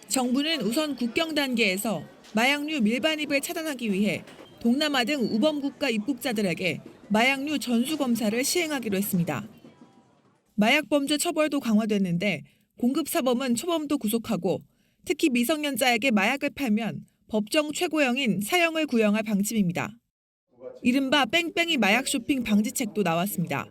정부는 우선 국경 단계에서 마약류 밀반입을 차단하기 위해 동남아 등 우범국가 입국자들에게 마약류 전수 검사를 시행하기로 했습니다. 마약 범죄 처벌도 강화됐는데 공급 사범은 초범도 구속하고 특히 미성년자에게 마약을 팔면 법정 최고형인 사형을 구형할 방침입니다. 이른바 뺑뺑이 마약 쇼핑 방지책도 나왔습니다.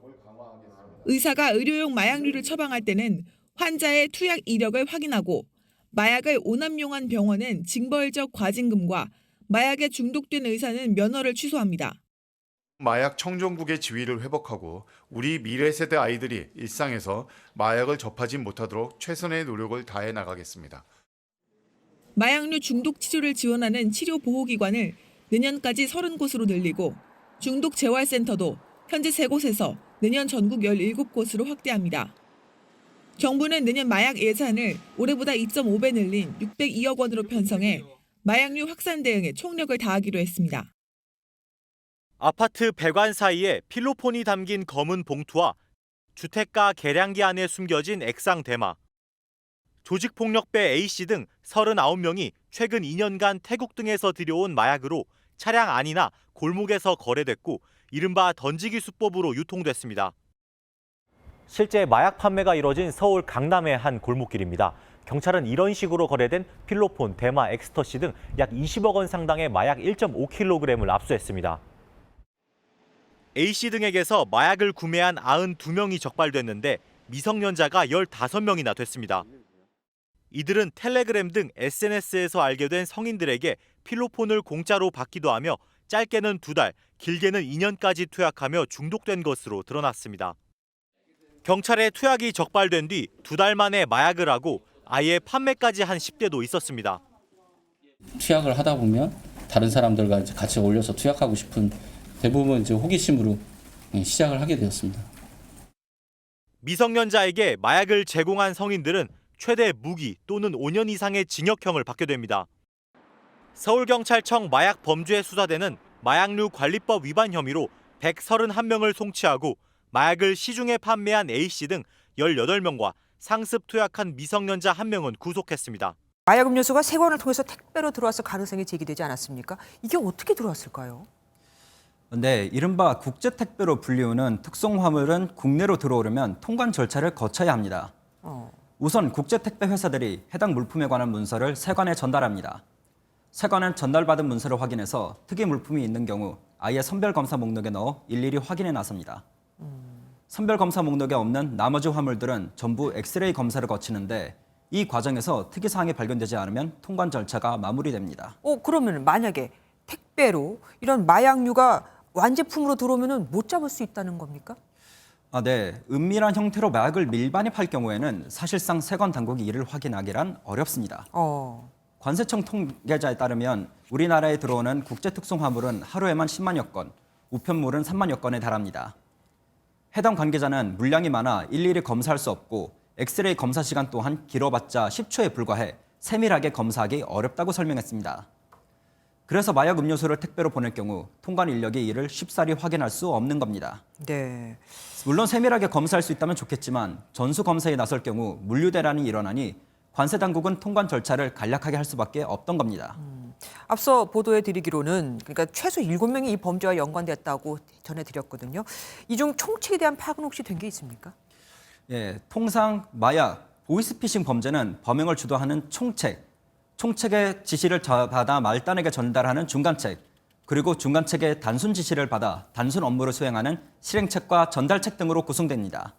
의사가 의료용 마약류를 처방할 때는 환자의 투약 이력을 확인하고 마약을 오남용한 병원은 징벌적 과징금과 마약에 중독된 의사는 면허를 취소합니다. 마약 청정국의 지위를 회복하고 우리 미래 세대 아이들이 일상에서 마약을 접하지 못하도록 최선의 노력을 다해 나가겠습니다. 마약류 중독 치료를 지원하는 치료보호기관을 내년까지 30곳으로 늘리고 중독재활센터도 현재 3곳에서 내년 전국 17곳으로 확대합니다. 정부는 내년 마약 예산을 올해보다 2.5배 늘린 602억 원으로 편성해 마약류 확산 대응에 총력을 다하기로 했습니다. 아파트 배관 사이에 필로폰이 담긴 검은 봉투와 주택가 계량기 안에 숨겨진 액상 대마. 조직폭력배 A씨 등 39명이 최근 2년간 태국 등에서 들여온 마약으로 차량 안이나 골목에서 거래됐고 이른바 던지기 수법으로 유통됐습니다. 실제 마약 판매가 이뤄진 서울 강남의 한 골목길입니다. 경찰은 이런 식으로 거래된 필로폰, 대마, 엑스터시 등 약 20억 원 상당의 마약 1.5kg을 압수했습니다. A씨 등에게서 마약을 구매한 92명이 적발됐는데 미성년자가 15명이나 됐습니다. 이들은 텔레그램 등 SNS에서 알게 된 성인들에게 필로폰을 공짜로 받기도 하며 짧게는 2달, 길게는 2년까지 투약하며 중독된 것으로 드러났습니다. 경찰에 투약이 적발된 뒤 2달 만에 마약을 하고 아예 판매까지 한 10대도 있었습니다. 투약을 하다 보면 다른 사람들과 이제 같이 어울려서 투약하고 싶은 대부분 이제 호기심으로 시작을 하게 되었습니다. 미성년자에게 마약을 제공한 성인들은 최대 무기 또는 5년 이상의 징역형을 받게 됩니다. 서울경찰청 마약범죄수사대는 마약류 관리법 위반 혐의로 131명을 송치하고 마약을 시중에 판매한 A씨 등 18명과 상습 투약한 미성년자 1명은 구속했습니다. 마약 음료수가 세관을 통해서 택배로 들어왔을 가능성이 제기되지 않았습니까? 이게 어떻게 들어왔을까요? 네, 이른바 국제택배로 불리우는 특송화물은 국내로 들어오려면 통관 절차를 거쳐야 합니다. 우선 국제택배 회사들이 해당 물품에 관한 문서를 세관에 전달합니다. 세관은 전달받은 문서를 확인해서 특이 물품이 있는 경우 아예 선별검사 목록에 넣어 일일이 확인해 나섭니다. 선별검사 목록에 없는 나머지 화물들은 전부 엑스레이 검사를 거치는데 이 과정에서 특이사항이 발견되지 않으면 통관 절차가 마무리됩니다. 그러면 만약에 택배로 이런 마약류가 완제품으로 들어오면 못 잡을 수 있다는 겁니까? 네. 은밀한 형태로 마약을 밀반입할 경우에는 사실상 세관 당국이 이를 확인하기란 어렵습니다. 관세청 통계자에 따르면 우리나라에 들어오는 국제특송화물은 하루에만 10만여 건, 우편물은 3만여 건에 달합니다. 해당 관계자는 물량이 많아 일일이 검사할 수 없고 엑스레이 검사 시간 또한 길어봤자 10초에 불과해 세밀하게 검사하기 어렵다고 설명했습니다. 그래서 마약 음료수를 택배로 보낼 경우 통관 인력이 이를 쉽사리 확인할 수 없는 겁니다. 네. 물론 세밀하게 검사할 수 있다면 좋겠지만 전수 검사에 나설 경우 물류 대란이 일어나니 관세 당국은 통관 절차를 간략하게 할 수밖에 없던 겁니다. 앞서 보도해 드리기로는 그러니까 최소 7명이 이 범죄와 연관됐다고 전해드렸거든요. 이 중 총책에 대한 파악은 혹시 된 게 있습니까? 예, 통상 마약, 보이스피싱 범죄는 범행을 주도하는 총책의 지시를 받아 말단에게 전달하는 중간책, 그리고 중간책의 단순 지시를 받아 단순 업무를 수행하는 실행책과 전달책 등으로 구성됩니다.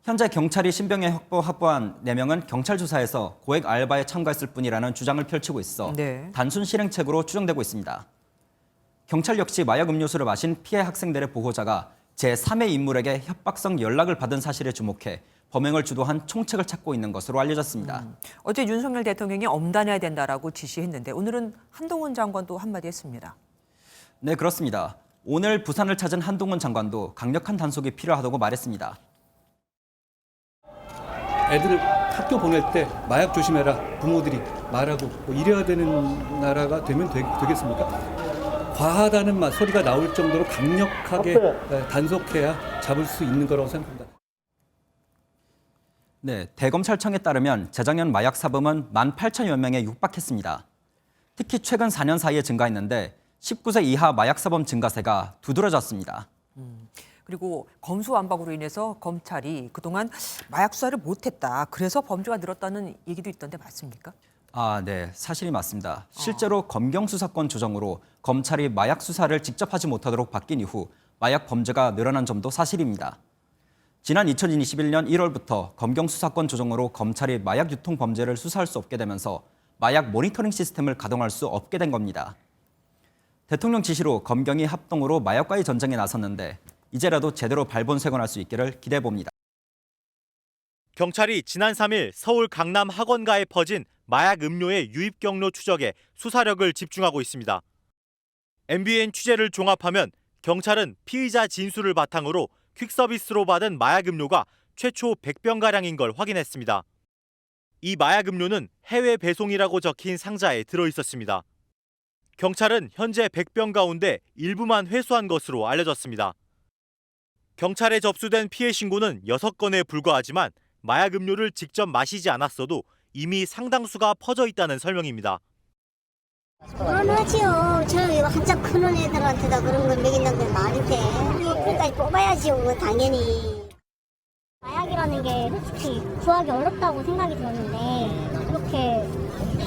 현재 경찰이 신병에 확보한 4명은 경찰 조사에서 고액 알바에 참가했을 뿐이라는 주장을 펼치고 있어 단순 실행책으로 추정되고 있습니다. 경찰 역시 마약 음료수를 마신 피해 학생들의 보호자가 제3의 인물에게 협박성 연락을 받은 사실에 주목해 범행을 주도한 총책을 찾고 있는 것으로 알려졌습니다. 어제 윤석열 대통령이 엄단해야 된다라고 지시했는데 오늘은 한동훈 장관도 한마디 했습니다. 네, 그렇습니다. 오늘 부산을 찾은 한동훈 장관도 강력한 단속이 필요하다고 말했습니다. 애들을 학교 보낼 때 마약 조심해라 부모들이 말하고 이래야 되는 나라가 되면 되겠습니까? 과하다는 소리가 나올 정도로 강력하게 단속해야 잡을 수 있는 거라고 생각합니다. 네, 대검찰청에 따르면 재작년 마약 사범은 18,000여 명에 육박했습니다. 특히 최근 4년 사이에 증가했는데 19세 이하 마약 사범 증가세가 두드러졌습니다. 그리고 검수완박으로 인해서 검찰이 그동안 마약 수사를 못했다. 그래서 범죄가 늘었다는 얘기도 있던데 맞습니까? 네, 사실이 맞습니다. 실제로 검경 수사권 조정으로 검찰이 마약 수사를 직접 하지 못하도록 바뀐 이후 마약 범죄가 늘어난 점도 사실입니다. 지난 2021년 1월부터 검경 수사권 조정으로 검찰이 마약 유통 범죄를 수사할 수 없게 되면서 마약 모니터링 시스템을 가동할 수 없게 된 겁니다. 대통령 지시로 검경이 합동으로 마약과의 전쟁에 나섰는데 이제라도 제대로 발본색원할 수 있기를 기대해 봅니다. 경찰이 지난 3일 서울 강남 학원가에 퍼진 마약 음료의 유입 경로 추적에 수사력을 집중하고 있습니다. MBN 취재를 종합하면 경찰은 피의자 진술을 바탕으로 퀵서비스로 받은 마약 음료가 최초 100병가량인 걸 확인했습니다. 이 마약 음료는 해외 배송이라고 적힌 상자에 들어있었습니다. 경찰은 현재 100병 가운데 일부만 회수한 것으로 알려졌습니다. 경찰에 접수된 피해 신고는 6건에 불과하지만 마약 음료를 직접 마시지 않았어도 이미 상당수가 퍼져 있다는 설명입니다. 불안하지요. 저 한참 크는 애들한테다 그런 걸 먹인다는 게 말이 돼. 그러니까 뽑아야지요, 당연히. 마약이라는 게 솔직히 구하기 어렵다고 생각이 들었는데 그렇게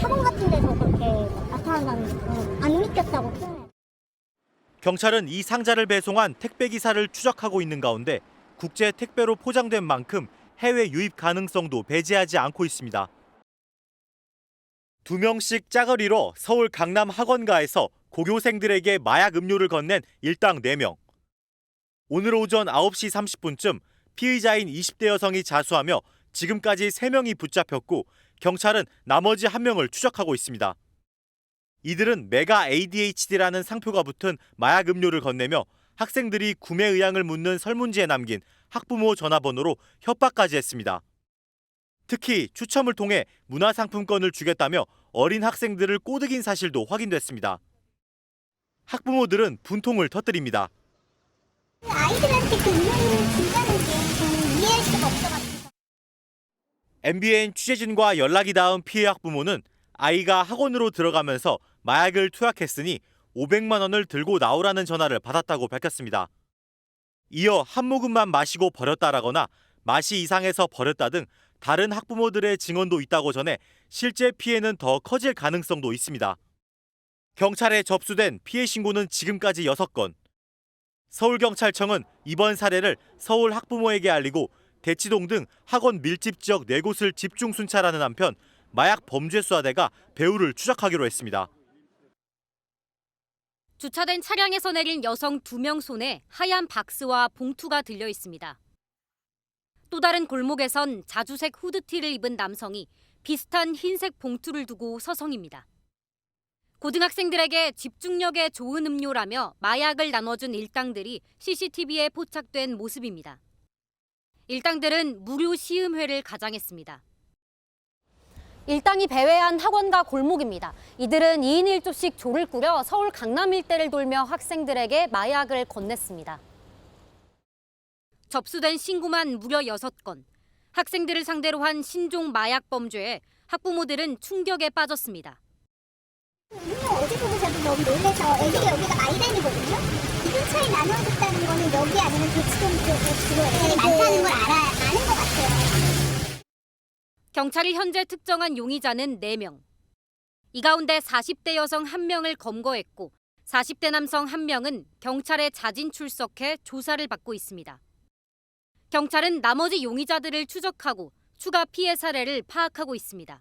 학원 같은 데서 그렇게 나타난다는 거 안 믿겼다고 표현해요. 경찰은 이 상자를 배송한 택배기사를 추적하고 있는 가운데 국제 택배로 포장된 만큼 해외 유입 가능성도 배제하지 않고 있습니다. 2명씩 짝을 이뤄 서울 강남 학원가에서 고교생들에게 마약 음료를 건넨 일당 4명. 오늘 오전 9시 30분쯤 피의자인 20대 여성이 자수하며 지금까지 3명이 붙잡혔고 경찰은 나머지 1명을 추적하고 있습니다. 이들은 메가 ADHD라는 상표가 붙은 마약 음료를 건네며 학생들이 구매 의향을 묻는 설문지에 남긴 학부모 전화번호로 협박까지 했습니다. 특히 추첨을 통해 문화상품권을 주겠다며 어린 학생들을 꼬드긴 사실도 확인됐습니다. 학부모들은 분통을 터뜨립니다. 아이들한테 그 음료를 준다는 게 저는 이해할 수가 없어가지고. MBN 취재진과 연락이 닿은 피해 학부모는 아이가 학원으로 들어가면서 마약을 투약했으니 500만 원을 들고 나오라는 전화를 받았다고 밝혔습니다. 이어 한 모금만 마시고 버렸다라거나 맛이 이상해서 버렸다 등 다른 학부모들의 증언도 있다고 전해 실제 피해는 더 커질 가능성도 있습니다. 경찰에 접수된 피해 신고는 지금까지 6건. 서울경찰청은 이번 사례를 서울 학부모에게 알리고 대치동 등 학원 밀집 지역 4곳을 집중 순찰하는 한편 마약 범죄 수사대가 배후를 추적하기로 했습니다. 주차된 차량에서 내린 여성 2명 손에 하얀 박스와 봉투가 들려 있습니다. 또 다른 골목에선 자주색 후드티를 입은 남성이 비슷한 흰색 봉투를 두고 서성입니다. 고등학생들에게 집중력에 좋은 음료라며 마약을 나눠준 일당들이 CCTV에 포착된 모습입니다. 일당들은 무료 시음회를 가장했습니다. 일당이 배회한 학원가 골목입니다. 이들은 2인 1조씩 조를 꾸려 서울 강남 일대를 돌며 학생들에게 마약을 건넸습니다. 접수된 신고만 무려 6건. 학생들을 상대로 한 신종 마약 범죄에 학부모들은 충격에 빠졌습니다. 음료 어제 보고 저도 너무 놀라서 애들이 여기가 많이 다니거든요. 이 근처에 나눠줬다는 거는 여기 아니면 대치동 쪽에 주로 애들이 많다는 걸 아는 것 같아요. 경찰이 현재 특정한 용의자는 4명. 이 가운데 40대 여성 1명을 검거했고 40대 남성 1명은 경찰에 자진 출석해 조사를 받고 있습니다. 경찰은 나머지 용의자들을 추적하고 추가 피해 사례를 파악하고 있습니다.